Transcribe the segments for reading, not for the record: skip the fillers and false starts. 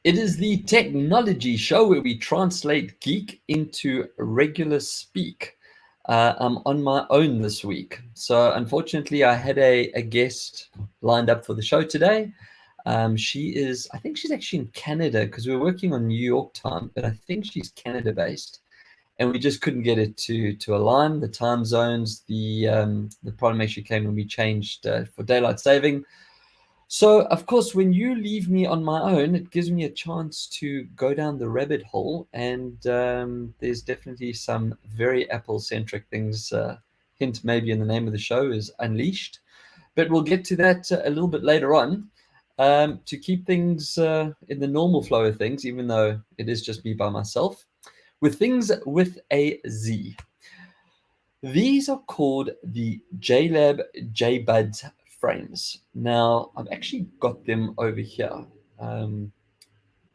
It is the technology show where we translate geek into regular speak. I'm on my own this week. So unfortunately, I had a guest lined up for the show today. I think she's actually in Canada because we're working on New York time, but I think she's Canada based. And we just couldn't get it to align the time zones. The problem actually came when we changed for daylight saving. So, of course, when you leave me on my own, it gives me a chance to go down the rabbit hole. And there's definitely some very Apple-centric things. Hint maybe in the name of the show is Unleashed. But we'll get to that a little bit later on. To keep things in the normal flow of things, even though it is just me by myself, with things with a Z. These are called the JLAB JBUDS frames. Now, I've actually got them over here.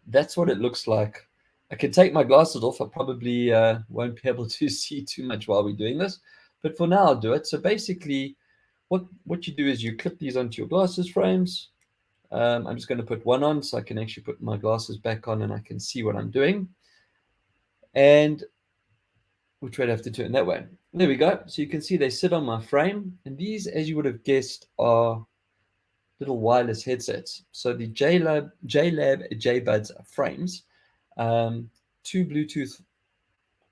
That's what it looks like. I can take my glasses off. I probably won't be able to see too much while we're doing this, but for now I'll do it. So basically, what you do is you clip these onto your glasses frames. I'm just going to put one on so I can actually put my glasses back on and I can see what I'm doing. And we'll try to have to turn that way. There we go. So you can see they sit on my frame. And these, as you would have guessed, are little wireless headsets. So the JLAB JBUDS frames, two Bluetooth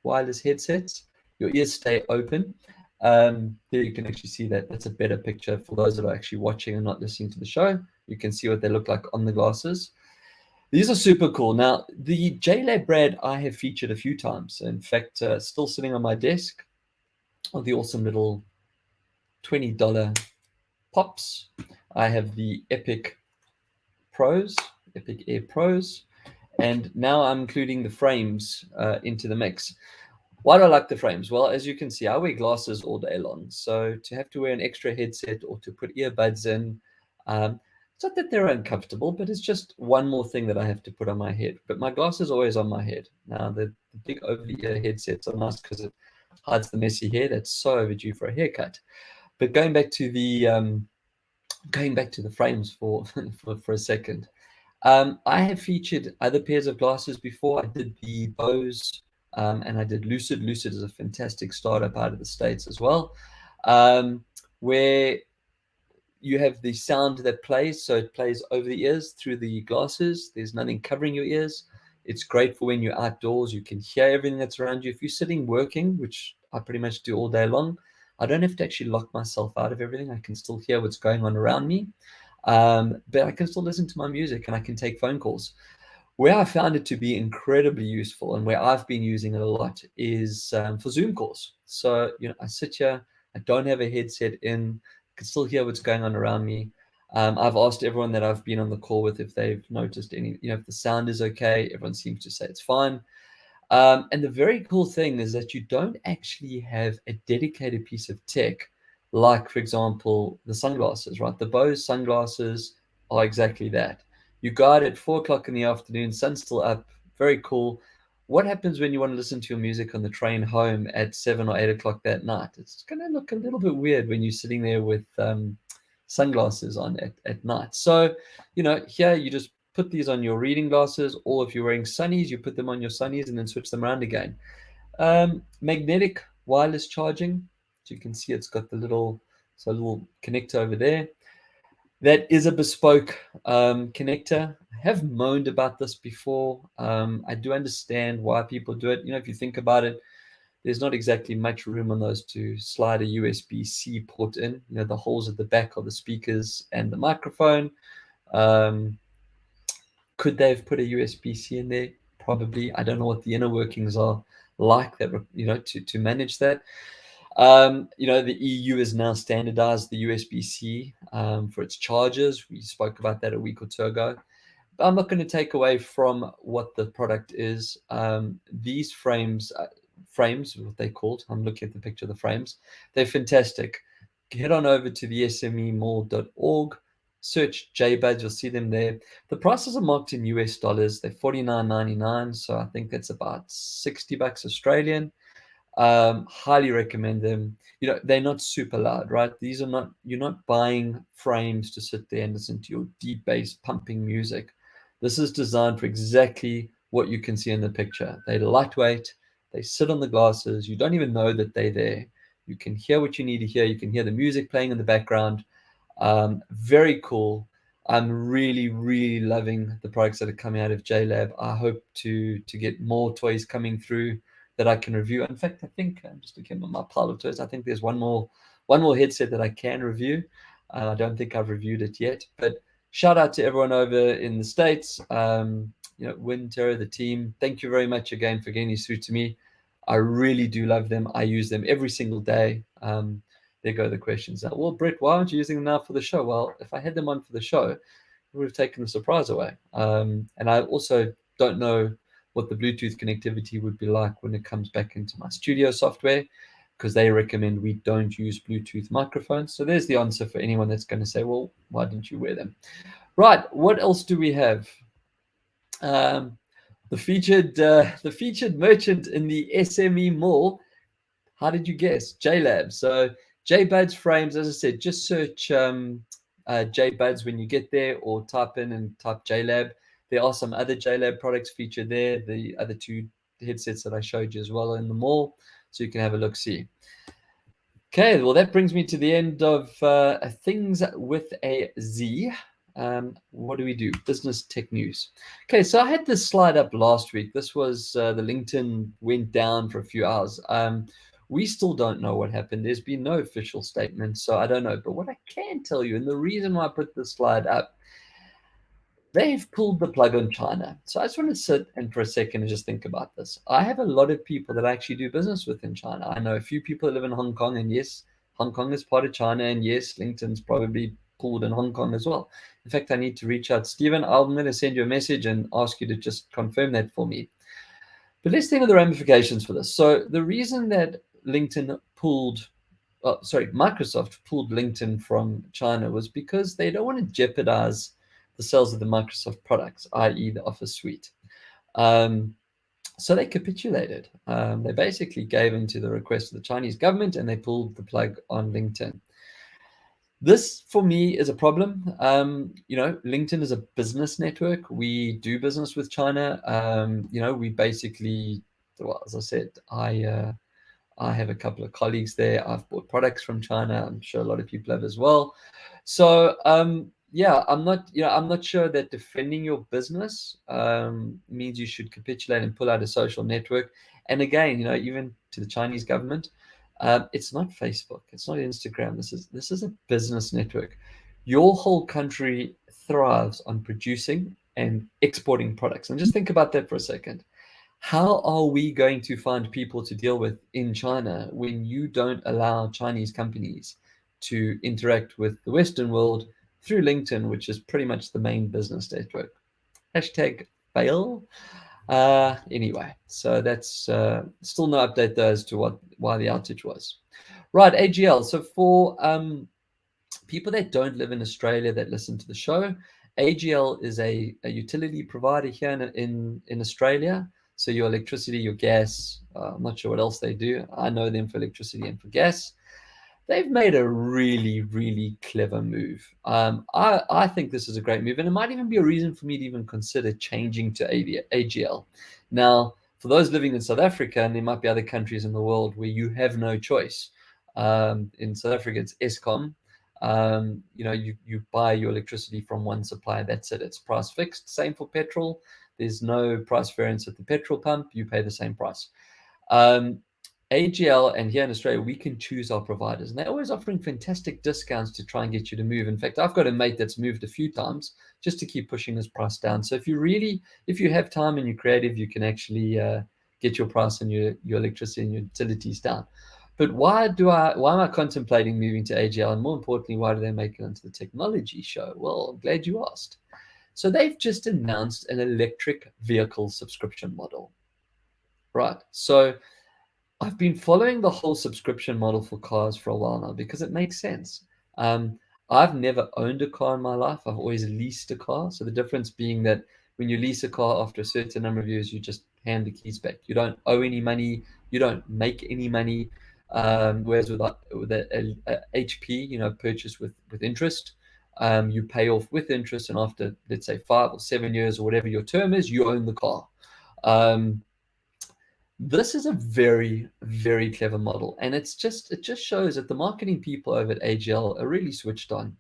wireless headsets. Your ears stay open. There you can actually see that. That's a better picture for those that are actually watching and not listening to the show. You can see what they look like on the glasses. These are super cool. Now, the JLAB brand I have featured a few times. In fact, still sitting on my desk are the awesome little $20 pops. I have the Epic Air Pros, and now I'm including the frames into the mix. Why do I like the frames? Well, as you can see, I wear glasses all day long. So to have to wear an extra headset or to put earbuds in, it's not that they're uncomfortable, but it's just one more thing that I have to put on my head. But my glasses are always on my head. Now, the big over-the-ear headsets are nice because it hides the messy hair that's so overdue for a haircut. But going back to the frames for for a second, I have featured other pairs of glasses before. I did the Bose, and I did Lucid. Lucid is a fantastic startup out of the States as well, where you have the sound that plays. So it plays over the ears through the glasses. There's nothing covering your ears. It's great for when you're outdoors. You can hear everything that's around you. If you're sitting working, which I pretty much do all day long, I don't have to actually lock myself out of everything. I can still hear what's going on around me. But I can still listen to my music and I can take phone calls. Where I found it to be incredibly useful and where I've been using it a lot is for Zoom calls. So, I sit here, I don't have a headset in, I can still hear what's going on around me. I've asked everyone that I've been on the call with if they've noticed any, if the sound is okay. Everyone seems to say it's fine. And the very cool thing is that you don't actually have a dedicated piece of tech, like, for example, the sunglasses, right? The Bose sunglasses are exactly that. You go out at 4 o'clock in the afternoon, sun's still up, very cool. What happens when you want to listen to your music on the train home at 7 or 8 o'clock that night? It's going to look a little bit weird when you're sitting there with sunglasses on at night. So, here you just put these on your reading glasses, or if you're wearing sunnies, you put them on your sunnies and then switch them around again. Magnetic wireless charging. So you can see it's got the little connector over there. That is a bespoke connector. I have moaned about this before. I do understand why people do it. If you think about it, there's not exactly much room on those to slide a USB-C port in. The holes at the back are the speakers and the microphone. Could they have put a USB-C in there? Probably. I don't know what the inner workings are like that, to manage that. The EU has now standardized the USB-C for its chargers. We spoke about that a week or two ago. But I'm not going to take away from what the product is. These frames, what they called, I'm looking at the picture of the frames. They're fantastic. Head on over to the smemall.org. Search JBUDS, you'll see them there. The prices are marked in US dollars. They're $49.99, so I think that's about $60 Australian. Highly recommend them. They're not super loud, right? You're not buying frames to sit there and listen to your deep bass pumping music. This is designed for exactly what you can see in the picture. They're lightweight, they sit on the glasses, you don't even know that they're there. You can hear what you need to hear, you can hear the music playing in the background. Very cool. I'm really, really loving the products that are coming out of JLab. I hope to get more toys coming through that I can review. In fact, I think I'm just looking at my pile of toys. I think there's one more headset that I can review. I don't think I've reviewed it yet, but shout out to everyone over in the States. Winter, the team, thank you very much again for getting these through to me. I really do love them. I use them every single day. There go the questions now. Well, Brett, why aren't you using them now for the show? Well, if I had them on for the show, it would have taken the surprise away. And I also don't know what the Bluetooth connectivity would be like when it comes back into my studio software, because they recommend we don't use Bluetooth microphones. So there's the answer for anyone that's going to say, well, why didn't you wear them? Right, what else do we have? The featured merchant in the SME mall. How did you guess? JLABS. So JBUDS Frames, as I said, just search JBUDS when you get there, or type in and type JLab. There are some other JLab products featured there. The other two headsets that I showed you as well in the mall, so you can have a look see. Okay, well, that brings me to the end of Things with a Z. What do we do? Business tech news. Okay, so I had this slide up last week. This was the LinkedIn went down for a few hours. We still don't know what happened. There's been no official statement, so I don't know. But what I can tell you, and the reason why I put this slide up, they've pulled the plug on China. So I just want to sit and for a second and just think about this. I have a lot of people that I actually do business with in China. I know a few people that live in Hong Kong, and yes, Hong Kong is part of China, and yes, LinkedIn's probably pulled in Hong Kong as well. In fact, I need to reach out. Stephen, I'm going to send you a message and ask you to just confirm that for me. But let's think of the ramifications for this. So the reason that Microsoft pulled LinkedIn from China was because they don't want to jeopardize the sales of the Microsoft products, i.e. the Office suite. So they capitulated. They basically gave in to the request of the Chinese government, and they pulled the plug on LinkedIn. This, for me, is a problem. LinkedIn is a business network. We do business with China. We basically, well, as I said, I have a couple of colleagues there. I've bought products from China. I'm sure a lot of people have as well. So I'm not sure that defending your business means you should capitulate and pull out a social network. And again, even to the Chinese government, it's not Facebook, it's not Instagram. This is a business network. Your whole country thrives on producing and exporting products. And just think about that for a second. How are we going to find people to deal with in China when you don't allow Chinese companies to interact with the Western world through LinkedIn, which is pretty much the main business network? Hashtag fail. Anyway, so that's still no update though as to why the outage was. Right, AGL. So for people that don't live in Australia that listen to the show, AGL is a utility provider here in Australia. So your electricity, your gas, I'm not sure what else they do. I know them for electricity and for gas. They've made a really, really clever move. I think this is a great move, and it might even be a reason for me to even consider changing to AGL. Now, for those living in South Africa, and there might be other countries in the world where you have no choice. In South Africa, it's Eskom. You buy your electricity from one supplier. That's it. It's price fixed. Same for petrol. There's no price variance at the petrol pump. You pay the same price. AGL, and here in Australia, we can choose our providers, and they're always offering fantastic discounts to try and get you to move. In fact, I've got a mate that's moved a few times just to keep pushing his price down. So if you have time and you're creative, you can actually get your price and your electricity and your utilities down. But why am I contemplating moving to AGL? And more importantly, why do they make it onto the technology show? Well, I'm glad you asked. So they've just announced an electric vehicle subscription model. Right. So I've been following the whole subscription model for cars for a while now because it makes sense. I've never owned a car in my life. I've always leased a car. So the difference being that when you lease a car, after a certain number of years, you just hand the keys back. You don't owe any money. You don't make any money. Whereas with a HP, purchase with interest, You pay off with interest, and after, let's say, 5 or 7 years or whatever your term is, you own the car. This is a very, very clever model, and it just shows that the marketing people over at AGL are really switched on.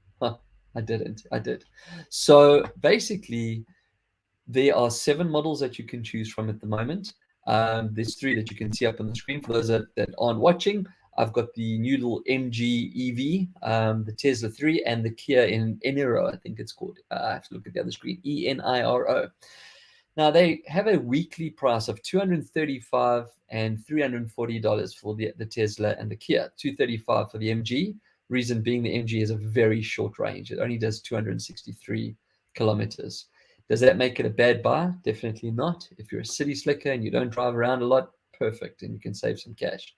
I did. So basically, there are 7 models that you can choose from at the moment. There's 3 that you can see up on the screen. For those that aren't watching, I've got the new little MG EV, the Tesla 3, and the Kia Eniro, I think it's called. I have to look at the other screen, ENIRO. Now, they have a weekly price of $235 and $340 for the Tesla and the Kia, $235 for the MG. Reason being, the MG is a very short range. It only does 263 kilometers. Does that make it a bad buy? Definitely not. If you're a city slicker and you don't drive around a lot, perfect, and you can save some cash.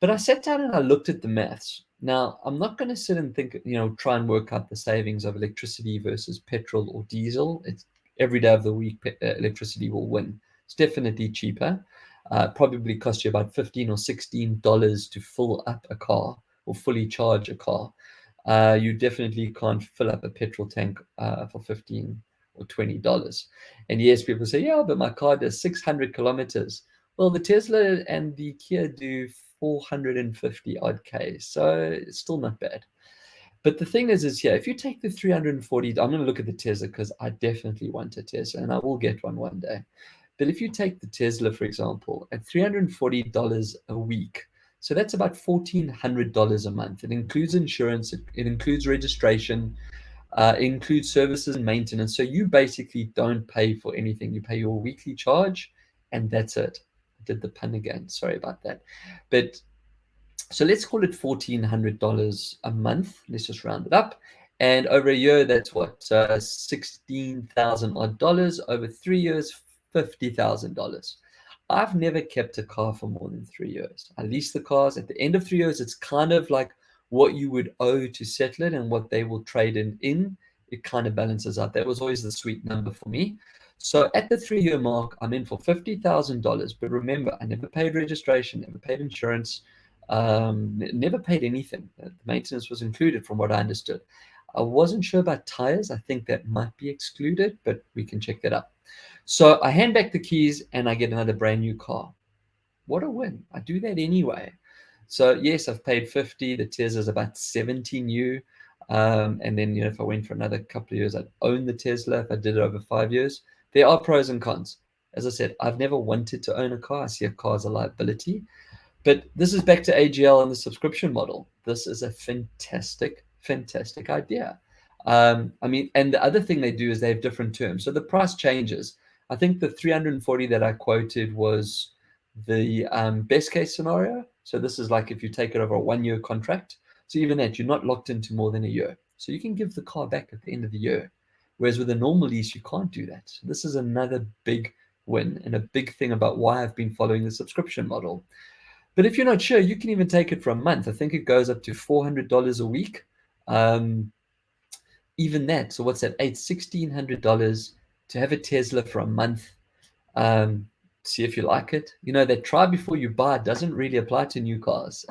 But I sat down and I looked at the maths. Now, I'm not going to sit and think, try and work out the savings of electricity versus petrol or diesel. It's every day of the week, electricity will win. It's definitely cheaper. Probably cost you about $15 or $16 to fill up a car or fully charge a car. You definitely can't fill up a petrol tank for $15 or $20. And yes, people say, yeah, but my car does 600 kilometers. Well, the Tesla and the Kia do 450 odd K, so it's still not bad. But the thing is if you take the 340, I'm going to look at the Tesla because I definitely want a Tesla and I will get one day. But if you take the Tesla, for example, at $340 a week, so that's about $1,400 a month. It includes insurance, it includes registration, it includes services and maintenance. So you basically don't pay for anything. You pay your weekly charge and that's it. I did the pun again. Sorry about that. But so let's call it $1,400 a month. Let's just round it up. And over a year, that's what? $16,000 odd dollars. Over 3 years, $50,000. I've never kept a car for more than 3 years. I lease the cars. At the end of 3 years, it's kind of like what you would owe to settle it and what they will trade in. It kind of balances out. That was always the sweet number for me. So at the 3-year mark, I'm in for $50,000. But remember, I never paid registration, never paid insurance, never paid anything. The maintenance was included from what I understood. I wasn't sure about tires. I think that might be excluded, but we can check that up. So I hand back the keys and I get another brand new car. What a win. I do that anyway. So yes, I've paid 50. The Tesla's about 70 new. And then, if I went for another couple of years, I'd own the Tesla if I did it over 5 years. There are pros and cons. As I said, I've never wanted to own a car. I see a car as a liability. But this is back to AGL and the subscription model. This is a fantastic, fantastic idea. And the other thing they do is they have different terms. So the price changes. I think the 340 that I quoted was the best case scenario. So this is like if you take it over a 1-year contract. So even that, you're not locked into more than a year. So you can give the car back at the end of the year. Whereas with a normal lease, you can't do that. So this is another big win and a big thing about why I've been following the subscription model. But if you're not sure, you can even take it for a month. I think it goes up to $400 a week. Even that. So what's that? $1,600 to have a Tesla for a month. See if you like it. That try before you buy doesn't really apply to new cars.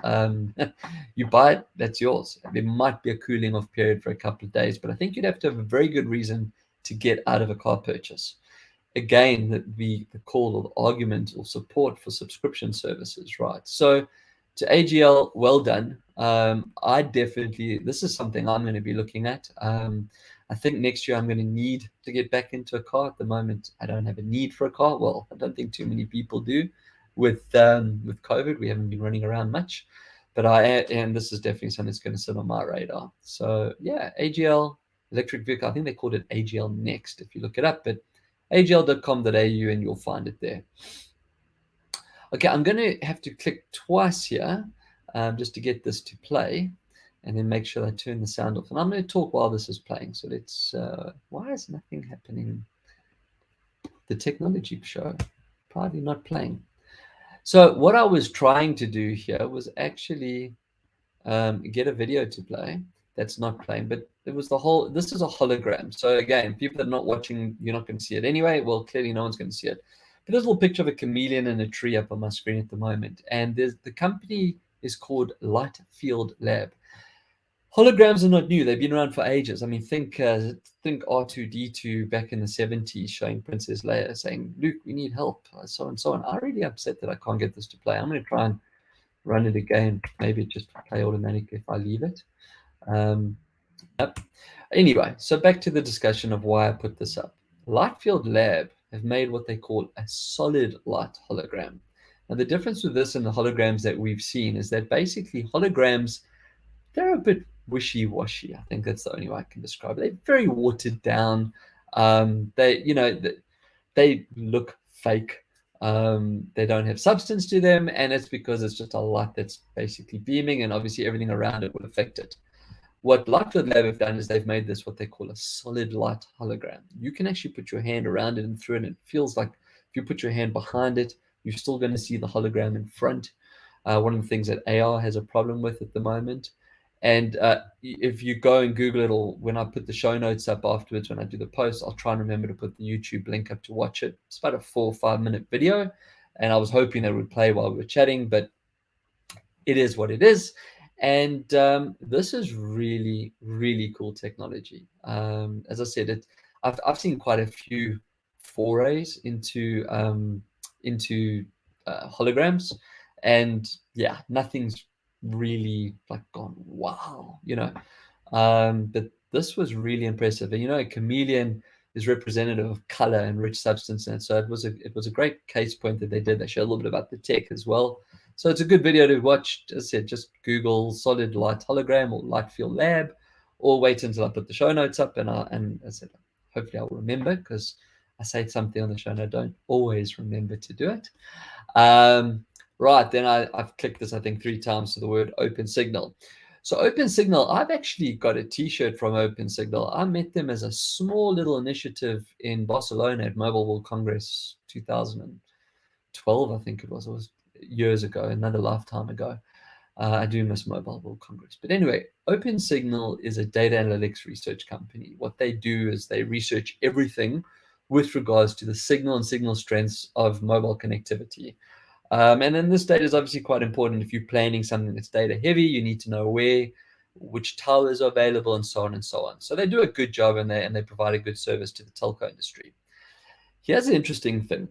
You buy it, that's yours. There might be a cooling off period for a couple of days, but I think you'd have to have a very good reason to get out of a car purchase. Again, the call or the argument or support for subscription services, right? So to AGL, well done. This is something I'm going to be looking at. I think next year I'm going to need to get back into a car. At the moment, I don't have a need for a car. Well, I don't think too many people do. With COVID, we haven't been running around much. But and this is definitely something that's going to sit on my radar. So yeah, AGL, electric vehicle. I think they called it AGL Next if you look it up. But agl.com.au and you'll find it there. Okay, I'm going to have to click twice here just to get this to play and then make sure I turn the sound off. And I'm going to talk while this is playing. So let's, why is nothing happening? The technology show, probably not playing. So what I was trying to do here was actually get a video to play. That's not playing, but it was this is a hologram. So again, people that are not watching, you're not going to see it anyway. Well, clearly no one's going to see it. But there's a little picture of a chameleon and a tree up on my screen at the moment. And the company is called Lightfield Lab. Holograms are not new. They've been around for ages. I mean, think R2D2 back in the 70s showing Princess Leia saying, Luke, we need help, so and so on. I'm really upset that I can't get this to play. I'm going to try and run it again. Maybe just play automatically if I leave it. Yep. Anyway, so back to the discussion of why I put this up. Lightfield Lab have made what they call a solid light hologram. Now, the difference with this and the holograms that we've seen is that basically holograms, they're a bit wishy-washy. I think that's the only way I can describe it. They're very watered down. They look fake. They don't have substance to them, and it's because it's just a light that's basically beaming, and obviously everything around it will affect it. What Lightfield Lab have done is they've made this what they call a solid light hologram. You can actually put your hand around it and through it, and it feels like if you put your hand behind it, you're still going to see the hologram in front. One of the things that AR has a problem with at the moment. And if you go and Google it, or when I put the show notes up afterwards, when I do the post, I'll try and remember to put the YouTube link up to watch it. It's about a 4 or 5 minute video. And I was hoping that it would play while we were chatting, but it is what it is. And this is really, really cool technology. As I said, I've seen quite a few forays into holograms, and yeah, nothing's really like gone wow, but this was really impressive. And a chameleon is representative of color and rich substance, and so it was a great case point that they did. They showed a little bit about the tech as well. So it's a good video to watch. As I said, just Google solid light hologram or Lightfield Lab, or wait until I put the show notes up, and as I said, hopefully I'll remember, because I say something on the show and I don't always remember to do it. Right, then I've clicked this, I think, 3 times to the word OpenSignal. So OpenSignal, I've actually got a t-shirt from OpenSignal. I met them as a small little initiative in Barcelona at Mobile World Congress 2012, I think it was years ago, another lifetime ago. I do miss Mobile World Congress. But anyway, OpenSignal is a data analytics research company. What they do is they research everything with regards to the signal and signal strengths of mobile connectivity. And then this data is obviously quite important. If you're planning something that's data heavy, you need to know which towers are available, and so on and so on. So they do a good job, and they provide a good service to the telco industry. Here's an interesting thing.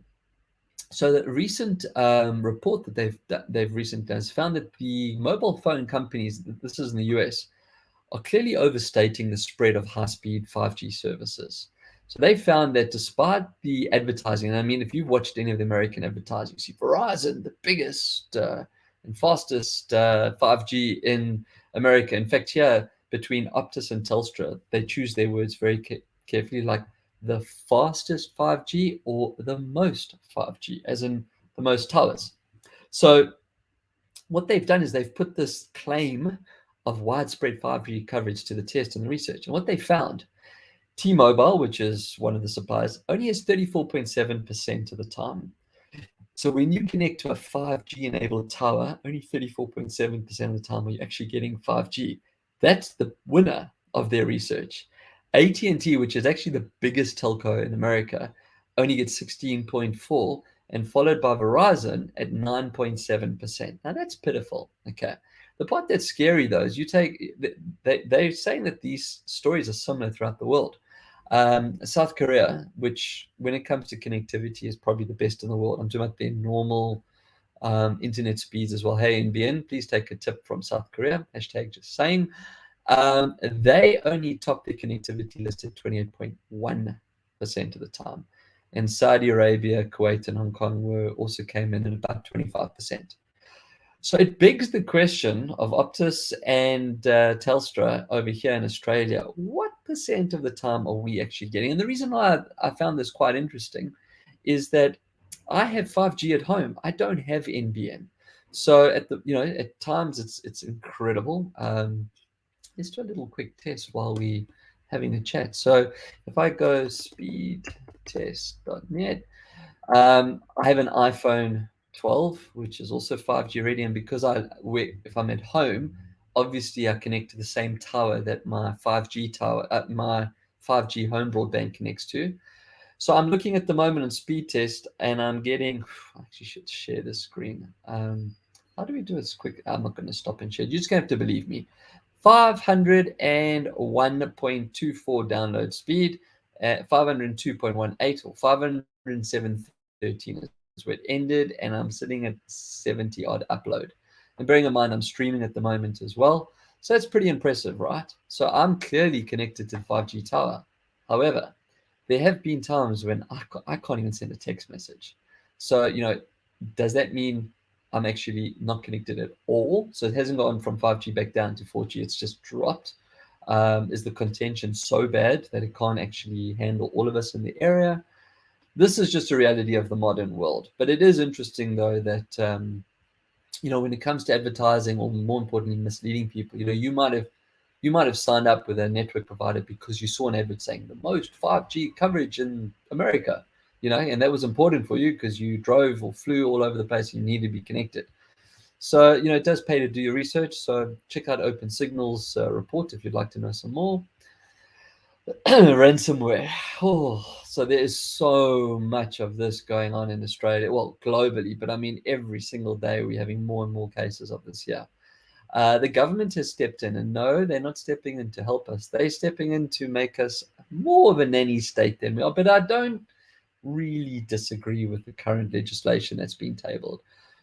So the recent report that they've recently done has found that the mobile phone companies, this is in the US, are clearly overstating the spread of high-speed 5G services. So they found that despite the advertising, and I mean, if you've watched any of the American advertising, you see Verizon, the biggest and fastest 5G in America. In fact, here between Optus and Telstra, they choose their words very carefully, like the fastest 5G or the most 5G, as in the most towers. So what they've done is they've put this claim of widespread 5G coverage to the test and the research. And what they found, T-Mobile, which is one of the suppliers, only has 34.7% of the time. So when you connect to a 5G enabled tower, only 34.7% of the time are you actually getting 5G. That's the winner of their research. AT&T, which is actually the biggest telco in America, only gets 16.4%, and followed by Verizon at 9.7%. Now that's pitiful. Okay. The part that's scary though is they're saying that these stories are similar throughout the world. South Korea, which when it comes to connectivity is probably the best in the world. I'm talking about their normal internet speeds as well. Hey, NBN, please take a tip from South Korea. Hashtag just saying. They only top their connectivity list at 28.1% of the time. And Saudi Arabia, Kuwait, and Hong Kong also came in at about 25%. So it begs the question of Optus and Telstra over here in Australia, what percent of the time are we actually getting? And the reason why I found this quite interesting is that I have 5G at home. I don't have NBN. So at times it's incredible. Let's do a little quick test while we having a chat. So if I go speedtest.net, I have an iPhone 12, which is also 5G ready. And because if I'm at home, obviously I connect to the same tower that my 5G tower, my 5G home broadband connects to. So I'm looking at the moment on speed test, and I'm getting, I actually should share the screen. How do we do it quick? I'm not going to stop and share. You're just going to have to believe me. 501.24 download speed, 502.18 or 507.13 is where it ended, and I'm sitting at 70 odd upload. And bearing in mind, I'm streaming at the moment as well. So it's pretty impressive, right? So I'm clearly connected to the 5G tower. However, there have been times when I can't even send a text message. So, does that mean I'm actually not connected at all? So it hasn't gone from 5G back down to 4G. It's just dropped. Is the contention so bad that it can't actually handle all of us in the area? This is just a reality of the modern world. But it is interesting, though, that when it comes to advertising, or more importantly, misleading people, you might have signed up with a network provider because you saw an advert saying the most 5G coverage in America, and that was important for you because you drove or flew all over the place and you needed to be connected. So, it does pay to do your research. So check out OpenSignal's report if you'd like to know some more. Ransomware. So there is so much of this going on in Australia, well, globally, but I mean, every single day we're having more and more cases of this here. The government has stepped in, and no, they're not stepping in to help us. They're stepping in to make us more of a nanny state than we are. But I don't really disagree with the current legislation that's been tabled.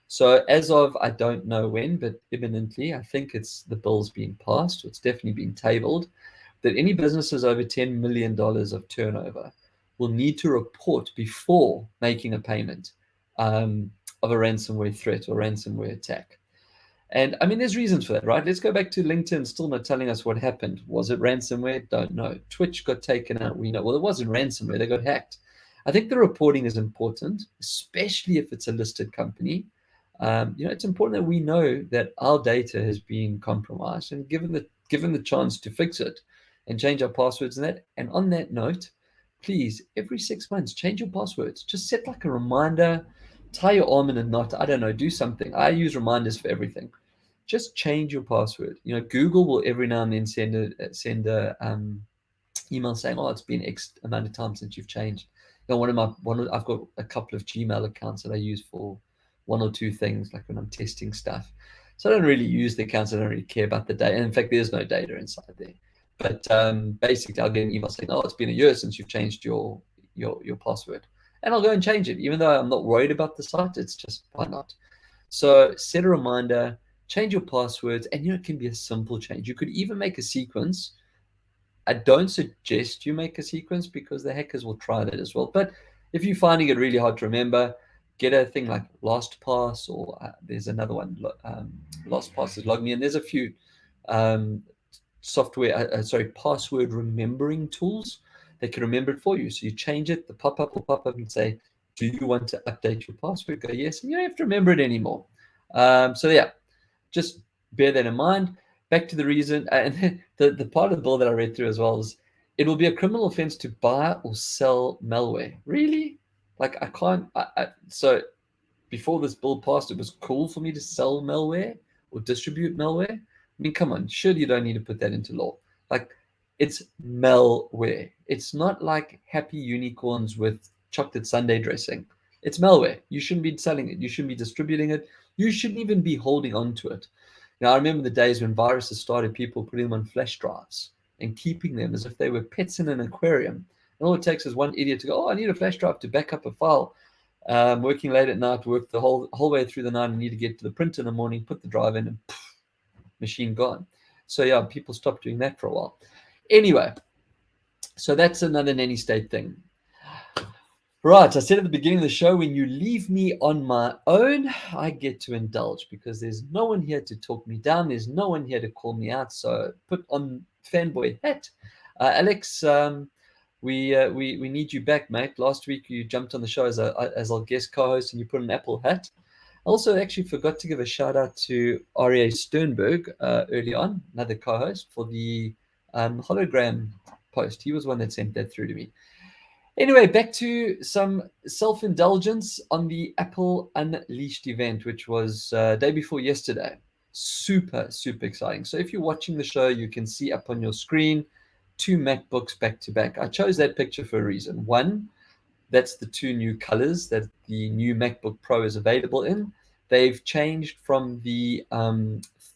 So as of, I don't know when, but imminently, I think the bill's being passed, or it's definitely been tabled, that any businesses over $10 million of turnover will need to report before making a payment of a ransomware threat or ransomware attack. And I mean, there's reasons for that, right? Let's go back to LinkedIn still not telling us what happened. Was it ransomware? Don't know. Twitch got taken out. We know. Well, it wasn't ransomware. They got hacked. I think the reporting is important, especially if it's a listed company. It's important that we know that our data has been compromised, and given the chance to fix it and change our passwords and that. And on that note, please, every 6 months, change your passwords. Just set like a reminder, tie your arm in a knot. I don't know, do something. I use reminders for everything. Just change your password. Google will every now and then send a email saying, "Oh, it's been X amount of time since you've changed." I've got a couple of Gmail accounts that I use for one or two things, like when I'm testing stuff. So I don't really use the accounts. I don't really care about the data. And in fact, there's no data inside there. But basically, I'll get an email saying, "Oh, it's been a year since you've changed your password," and I'll go and change it, even though I'm not worried about the site. It's just, why not? So set a reminder, change your passwords, and it can be a simple change. You could even make a sequence. I don't suggest you make a sequence because the hackers will try that as well. But if you're finding it really hard to remember, get a thing like LastPass, or there's another one, LastPass is LogMe, and there's a few password remembering tools that can remember it for you. So you change it, the pop-up will pop up and say, "Do you want to update your password?" Go yes, and you don't have to remember it anymore. So yeah, just bear that in mind. Back to the reason, and the part of the bill that I read through as well is, it will be a criminal offense to buy or sell malware. Really? Like, I can't. So before this bill passed, it was cool for me to sell malware or distribute malware. I mean, come on, surely you don't need to put that into law. Like, it's malware. It's not like happy unicorns with chocolate sundae dressing. It's malware. You shouldn't be selling it. You shouldn't be distributing it. You shouldn't even be holding on to it. Now, I remember the days when viruses started, people putting them on flash drives and keeping them as if they were pets in an aquarium. And all it takes is one idiot to go, "Oh, I need a flash drive to back up a file. Working late at night, work the whole way through the night, and need to get to the printer in the morning, put the drive in, and poof, machine gone." So yeah, people stopped doing that for a while. Anyway, so that's another nanny state thing. Right, I said at the beginning of the show, when you leave me on my own, I get to indulge because there's no one here to talk me down. There's no one here to call me out. So put on fanboy hat. Alex, we need you back, mate. Last week you jumped on the show as our guest co-host, and you put an Apple hat. I also actually forgot to give a shout out to Aria Sternberg early on, another co-host, for the hologram post. He was one that sent that through to me. Anyway, back to some self-indulgence on the Apple Unleashed event, which was day before yesterday. Super, super exciting. So if you're watching the show, you can see up on your screen 2 MacBooks back to back. I chose that picture for a reason. One, that's the 2 new colors that the new MacBook Pro is available in. They've changed from the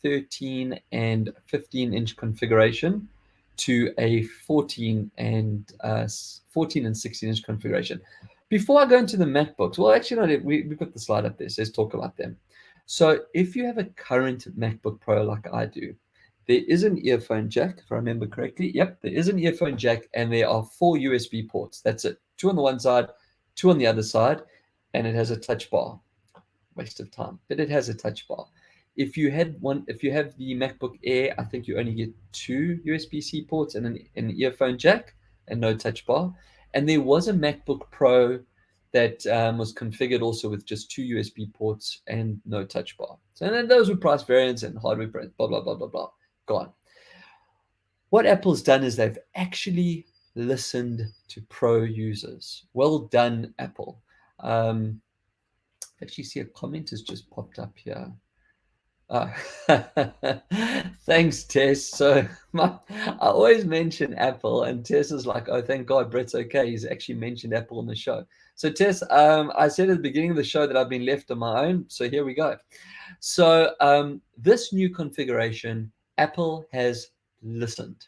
13 and 15-inch configuration to a 14 and 16-inch configuration. Before I go into the MacBooks, well, actually, no, we've got the slide up there, so let's talk about them. So if you have a current MacBook Pro like I do, there is an earphone jack, if I remember correctly. Yep, there is an earphone jack, and there are 4 USB ports. That's it. 2 on the one side, 2 on the other side, and it has a touch bar. Waste of time, but it has a touch bar. If you have the MacBook Air, I think you only get 2 USB-C ports and an earphone jack and no touch bar. And there was a MacBook Pro that was configured also with just 2 USB ports and no touch bar. So then those were price variants and hardware variants, blah, blah, blah, blah, blah. Gone. What Apple's done is they've actually listened to pro users. Well done, Apple. Actually see a comment has just popped up here. Thanks, Tess. So I always mention Apple, and Tess is like, oh, thank God, Brett's okay. He's actually mentioned Apple on the show. So Tess, I said at the beginning of the show that I've been left on my own. So here we go. So this new configuration, Apple has listened.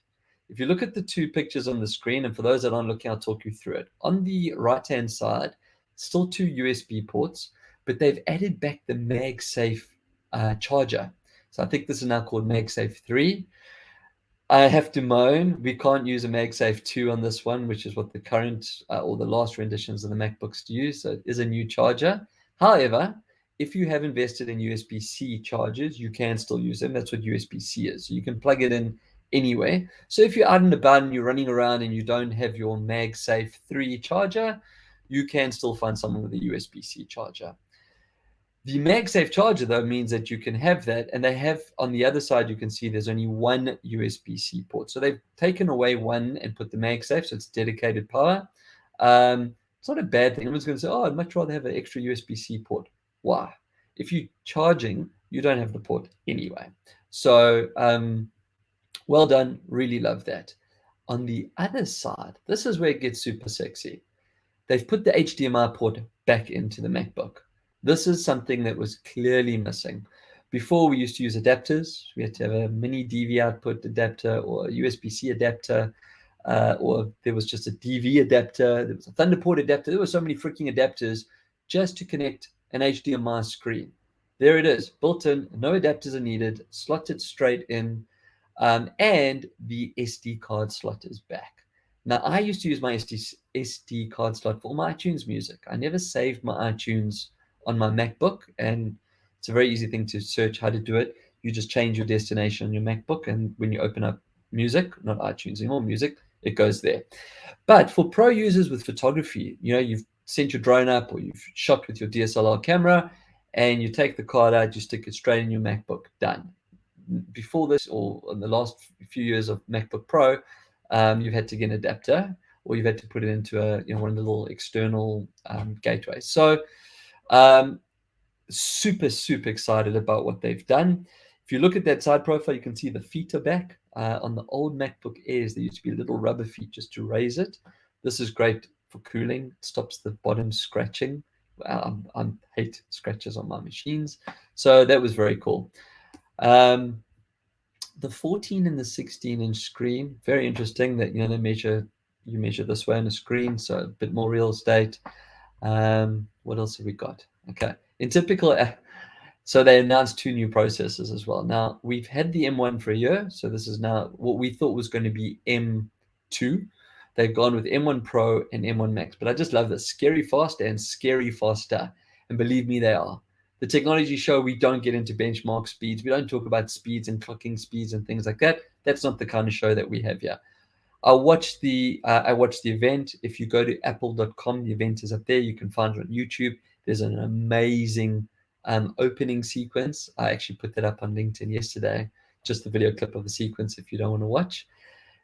If you look at the 2 pictures on the screen, and for those that aren't looking, I'll talk you through it. On the right-hand side, still 2 USB ports, but they've added back the MagSafe charger. So I think this is now called MagSafe 3. I have to moan, we can't use a MagSafe 2 on this one, which is what the current or the last renditions of the MacBooks use. So it is a new charger. However, if you have invested in USB-C chargers, you can still use them. That's what USB-C is. So you can plug it in anyway. So if you're out and about and you're running around and you don't have your MagSafe 3 charger, you can still find someone with a USB-C charger. The MagSafe charger, though, means that you can have that, and they have on the other side, you can see there's only 1 USB-C port. So they've taken away 1 and put the MagSafe, so it's dedicated power. It's not a bad thing. Everyone's going to say, oh, I'd much rather have an extra USB-C port. Why? If you're charging, you don't have the port anyway. So well done. Really love that. On the other side, this is where it gets super sexy. They've put the HDMI port back into the MacBook. This is something that was clearly missing. Before, we used to use adapters. We had to have a mini DV output adapter or a USB-C adapter, or there was just a DV adapter. There was a Thunderport adapter. There were so many freaking adapters just to connect an HDMI screen. There it is, built in. No adapters are needed. Slotted straight in, and the SD card slot is back. Now, I used to use my SD card slot for all my iTunes music. I never saved my iTunes on my MacBook, and it's a very easy thing to search how to do it. You just change your destination on your MacBook, and when you open up music, not iTunes anymore, music, it goes there. But for pro users with photography, you've sent your drone up or you've shot with your DSLR camera, and you take the card out, you stick it straight in your MacBook, done. Before this, or in the last few years of MacBook Pro, you've had to get an adapter, or you've had to put it into one of the little external gateways. So super excited about what they've done. If you look at that side profile, you can see the feet are back. On the old MacBook Airs, there used to be little rubber feet just to raise it. This is great for cooling. It stops the bottom scratching. I hate scratches on my machines. So that was very cool. The 14 and the 16-inch screen, very interesting that you measure this way on a screen, so a bit more real estate. What else have we got? Okay, in typical, so they announced 2 new processors as well. Now, we've had the M1 for a year, so this is now what we thought was going to be M2. They've gone with M1 Pro and M1 Max, but I just love this. Scary fast and scary faster, and believe me, they are. The technology show, we don't get into benchmark speeds. We don't talk about speeds and clocking speeds and things like that. That's not the kind of show that we have here. I watched the event. If you go to apple.com, the event is up there. You can find it on YouTube. There's an amazing opening sequence. I actually put that up on LinkedIn yesterday, just the video clip of the sequence if you don't want to watch.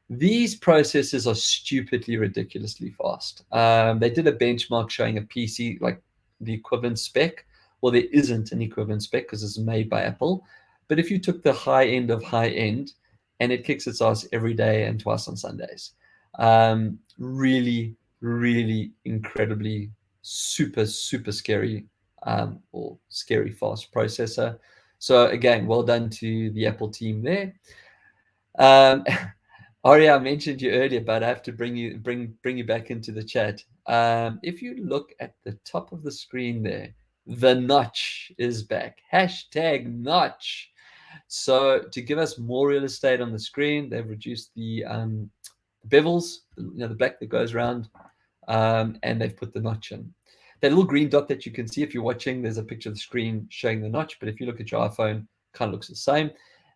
These processors are stupidly, ridiculously fast. They did a benchmark showing a PC, like the equivalent spec. Well, there isn't an equivalent spec because it's made by Apple. But if you took the high end of high end, and it kicks its ass every day and twice on Sundays. Really, really incredibly super scary or scary fast processor. So again, well done to the Apple team there. Um, Aria, I mentioned you earlier, but I have to bring you back into the chat. If you look at the top of the screen there, the notch is back. Hashtag notch. So to give us more real estate on the screen, they've reduced the bevels, the black that goes around, and they've put the notch in. That little green dot that you can see if you're watching, there's a picture of the screen showing the notch, but if you look at your iPhone, kind of looks the same.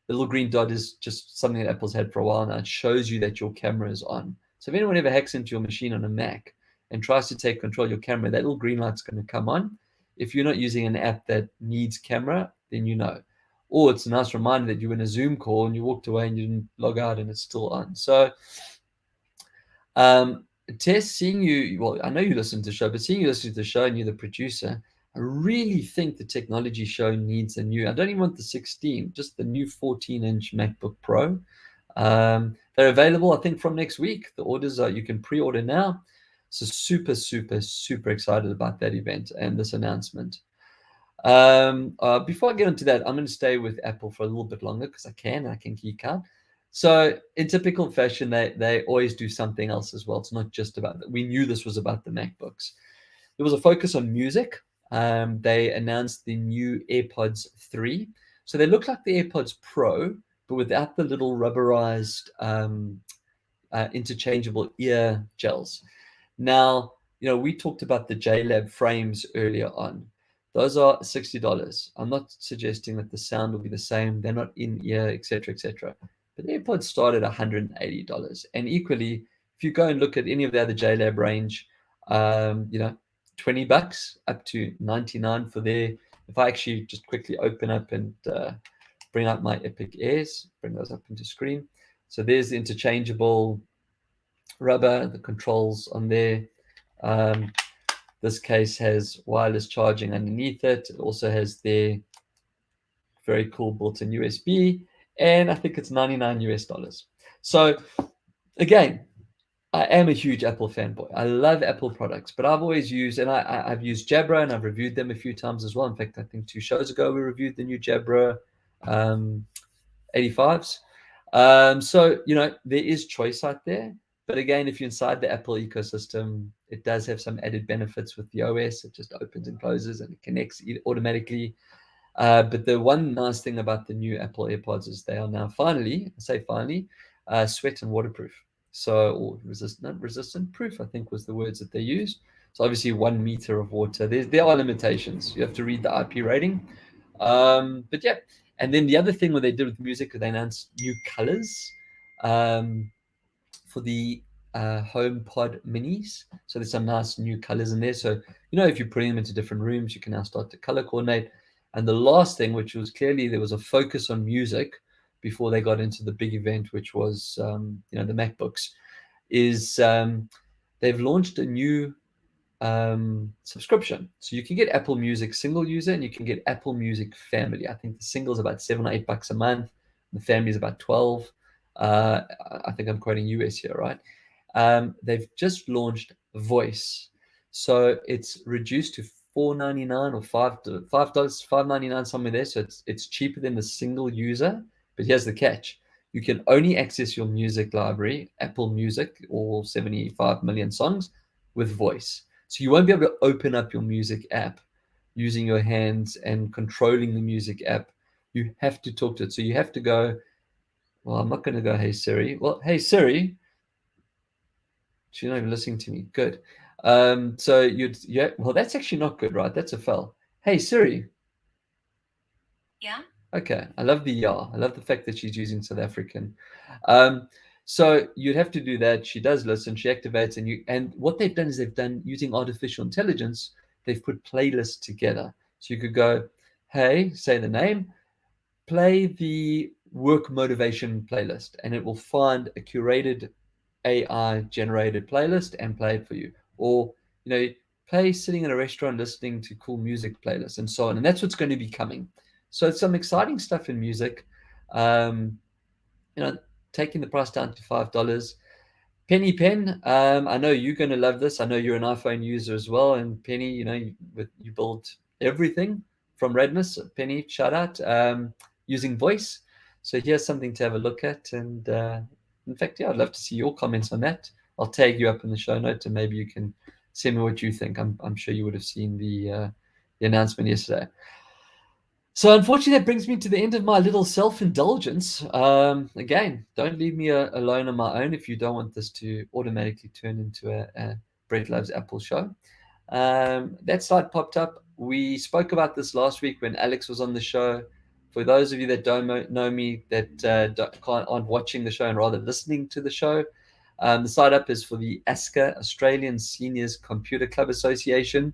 The little green dot is just something that Apple's had for a while now. It shows you that your camera is on. So if anyone ever hacks into your machine on a Mac and tries to take control of your camera, that little green light's going to come on. If you're not using an app that needs camera, then you know. Or it's a nice reminder that you were in a Zoom call and you walked away and you didn't log out and it's still on. So Tess, seeing you, well, I know you listen to the show, but seeing you listen to the show and you're the producer, I really think the technology show needs a new, I don't even want the 16, just the new 14-inch MacBook Pro. They're available, I think, from next week. The orders are, you can pre-order now. So super, super, super excited about that event and this announcement. Before I get into that, I'm going to stay with Apple for a little bit longer because I can geek out. So in typical fashion, they always do something else as well. It's not just about that. We knew this was about the MacBooks. There was a focus on music. They announced the new Airpods 3. So they look like the Airpods Pro, but without the little rubberized interchangeable ear gels. Now, we talked about the JLAB frames earlier on. Those are $60. I'm not suggesting that the sound will be the same. They're not in ear, etc., etc. But the AirPods start at $180. And equally, if you go and look at any of the other JLAB range, $20 up to 99 for there. If I actually just quickly open up and bring out my Epic Airs, bring those up into screen. So there's the interchangeable rubber, the controls on there. This case has wireless charging underneath it. It also has their very cool built-in USB, and I think it's $99. So again, I am a huge Apple fanboy. I love Apple products, but I've always used, and I've used Jabra, and I've reviewed them a few times as well. In fact, I think 2 shows ago we reviewed the new Jabra 85s. So there is choice out there. But again, if you're inside the Apple ecosystem, it does have some added benefits with the OS. It just opens and closes and it connects automatically. But the one nice thing about the new Apple AirPods is they are now finally, sweat and waterproof. So, or resistant proof, I think was the words that they used. So obviously 1 meter of water. There are limitations. You have to read the IP rating. But yeah. And then the other thing what they did with music, they announced new colors. For the HomePod minis. So there's some nice new colors in there. So, if you're putting them into different rooms, you can now start to color coordinate. And the last thing, which was clearly there was a focus on music before they got into the big event, which was, the MacBooks, is they've launched a new subscription. So you can get Apple Music single user and you can get Apple Music family. I think the single is about $7 or $8 a month. The family is about 12. I think I'm quoting US here, right? They've just launched Voice, so it's reduced to $4.99 or $5.99 somewhere there. So it's cheaper than the single user. But here's the catch: you can only access your music library, Apple Music, all 75 million songs, with Voice. So you won't be able to open up your music app using your hands and controlling the music app. You have to talk to it. So you have to go. Well, I'm not going to go, hey Siri. Well, hey Siri. She's not even listening to me. Good. So well, that's actually not good, right? That's a fail. Hey Siri. Yeah. Okay. I love the yeah. I love the fact that she's using South African. So you'd have to do that. She does listen. She activates, and what they've done is using artificial intelligence. They've put playlists together. So you could go, hey, say the name, play the work motivation playlist, and it will find a curated AI generated playlist and play it for you. Or, play sitting in a restaurant listening to cool music playlists and so on. And that's what's going to be coming. So it's some exciting stuff in music. Taking the price down to $5. Penny Pen, I know you're going to love this. I know you're an iPhone user as well. And Penny, you build everything. from Redmus, Penny, shout out, using voice. So here's something to have a look at. And in fact, yeah, I'd love to see your comments on that. I'll tag you up in the show notes, and maybe you can send me what you think. I'm sure you would have seen the announcement yesterday. So unfortunately, that brings me to the end of my little self-indulgence. Again, don't leave me alone on my own if you don't want this to automatically turn into a Brett Loves Apple show. That slide popped up. We spoke about this last week when Alex was on the show. For those of you that don't know me, that aren't watching the show and rather listening to the show, the side up is for the ASCA, Australian Seniors Computer Club Association.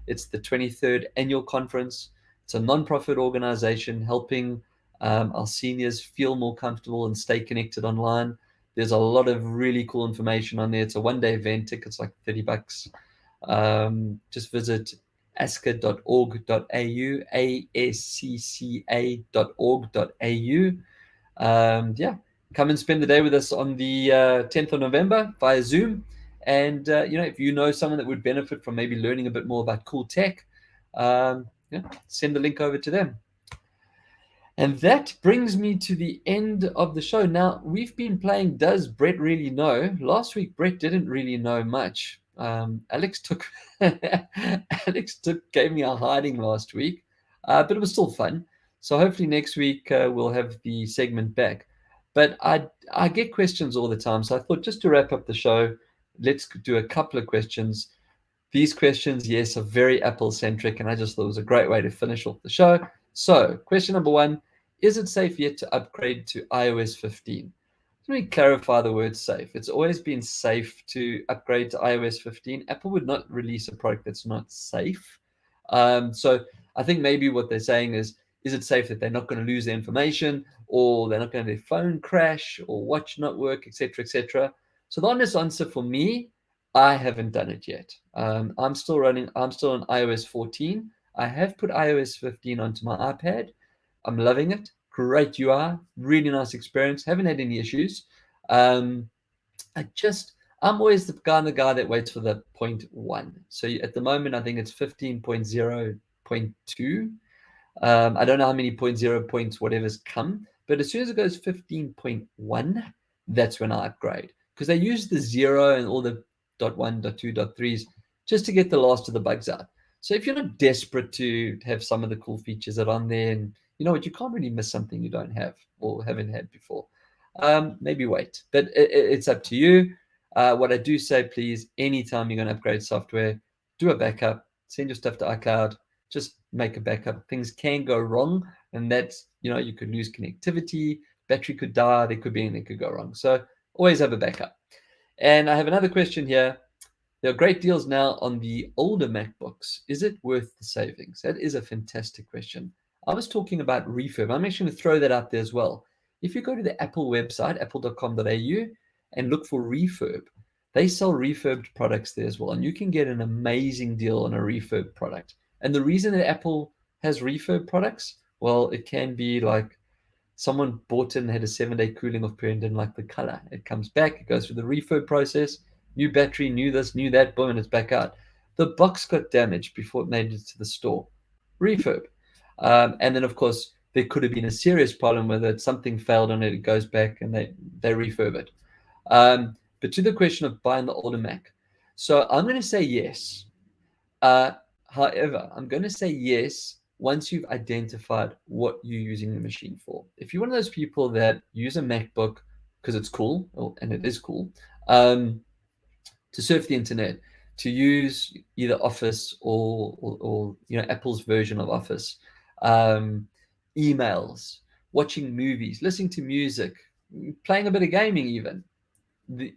It's the 23rd annual conference. It's a non-profit organization helping our seniors feel more comfortable and stay connected online. There's a lot of really cool information on there. It's a one-day event. Tickets like $30. Just visit asca.org.au, ascca.org.au. Yeah, come and spend the day with us on the 10th of November via Zoom. And, if you know someone that would benefit from maybe learning a bit more about cool tech, send the link over to them. And that brings me to the end of the show. Now, we've been playing Does Brett Really Know? Last week, Brett didn't really know much. Alex gave me a hiding last week, but it was still fun. So hopefully next week we'll have the segment back. But I get questions all the time. So I thought just to wrap up the show, let's do a couple of questions. These questions, yes, are very Apple-centric, and I just thought it was a great way to finish off the show. So, question number 1, is it safe yet to upgrade to iOS 15? Let me clarify the word safe. It's always been safe to upgrade to iOS 15. Apple would not release a product that's not safe. So I think maybe what they're saying is it safe that they're not going to lose their information, or they're not going to have their phone crash, or watch not work, etc., etc. So the honest answer for me, I haven't done it yet. I'm still on iOS 14. I have put iOS 15 onto my iPad. I'm loving it. Great UI, really nice experience. Haven't had any issues. I'm always the guy that waits for the 0.1. So at the moment, I think it's 15.0.2. I don't know how many 0.0 points whatever's come, but as soon as it goes 15.1, that's when I upgrade, because they use the 0 and all the .1, .2, .3s just to get the last of the bugs out. So if you're not desperate to have some of the cool features that are on there, and you know what, you can't really miss something you don't have or haven't had before, maybe wait. But it's up to you. What I do say, please, anytime you're going to upgrade software, do a backup, send your stuff to iCloud, just make a backup. Things can go wrong, and that's, you could lose connectivity, battery could die, there could be anything that could go wrong. So always have a backup. And I have another question here. There are great deals now on the older MacBooks. Is it worth the savings? That is a fantastic question. I was talking about refurb. I'm actually going to throw that out there as well. If you go to the Apple website, apple.com.au, and look for refurb, they sell refurbed products there as well. And you can get an amazing deal on a refurb product. And the reason that Apple has refurb products, well, it can be like someone bought it and had a 7-day cooling off period and didn't like the color. It comes back, it goes through the refurb process, new battery, new this, new that, boom, and it's back out. The box got damaged before it made it to the store. Refurb. And then, of course, there could have been a serious problem with it. Something failed on it, it goes back, and they refurb it. But to the question of buying the older Mac. So I'm going to say yes. However, I'm going to say yes once you've identified what you're using the machine for. If you're one of those people that use a MacBook because it's cool, and it is cool, to surf the internet, to use either Office or Apple's version of Office, emails, watching movies, listening to music, playing a bit of gaming even,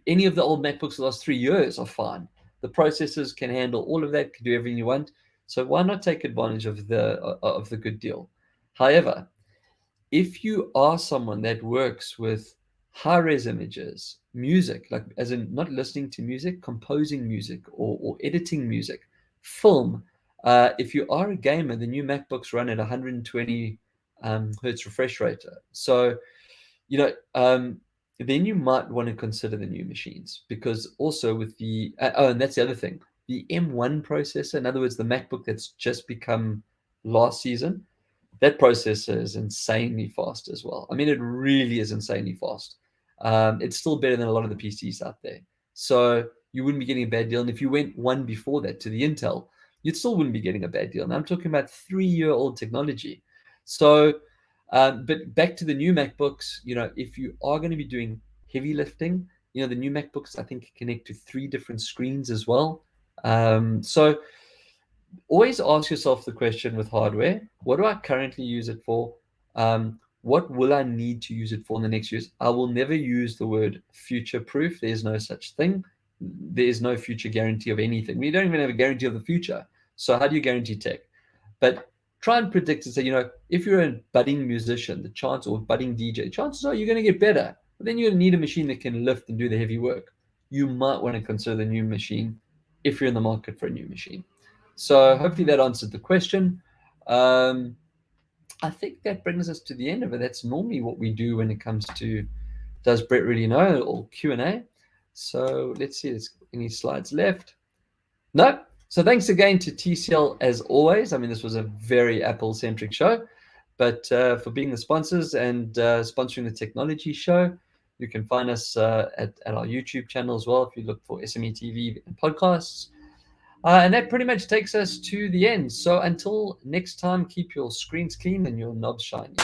any of the old MacBooks the last 3 years are fine. The processors can handle all of that, can do everything you want. So why not take advantage of the good deal? However, if you are someone that works with high-res images, music, like as in not listening to music, composing music or editing music, film, if you are a gamer, the new MacBooks run at 120 hertz refresh rate. So, then you might want to consider the new machines, because also with the and that's the other thing, the M1 processor, in other words, the MacBook that's just become last season. That processor is insanely fast as well. I mean, it really is insanely fast. It's still better than a lot of the PCs out there. So you wouldn't be getting a bad deal. And if you went one before that to the Intel, you still wouldn't be getting a bad deal. And I'm talking about 3-year-old technology. So, but back to the new MacBooks, if you are going to be doing heavy lifting, the new MacBooks, I think, connect to 3 different screens as well. So always ask yourself the question with hardware, what do I currently use it for? What will I need to use it for in the next years? I will never use the word future proof. There's no such thing. There's no future guarantee of anything. We don't even have a guarantee of the future. So how do you guarantee tech? But try and predict and say, if you're a budding musician, the chance, or budding DJ, chances are you're going to get better. But then you're going to need a machine that can lift and do the heavy work. You might want to consider the new machine if you're in the market for a new machine. So hopefully that answered the question. I think that brings us to the end of it. That's normally what we do when it comes to Does Brett Really Know, or Q&A. So let's see, there's any slides left? No. So thanks again to TCL as always. I mean, this was a very Apple-centric show, but for being the sponsors and sponsoring the technology show. You can find us at our YouTube channel as well if you look for SME TV and podcasts. And that pretty much takes us to the end. So until next time, keep your screens clean and your knobs shiny.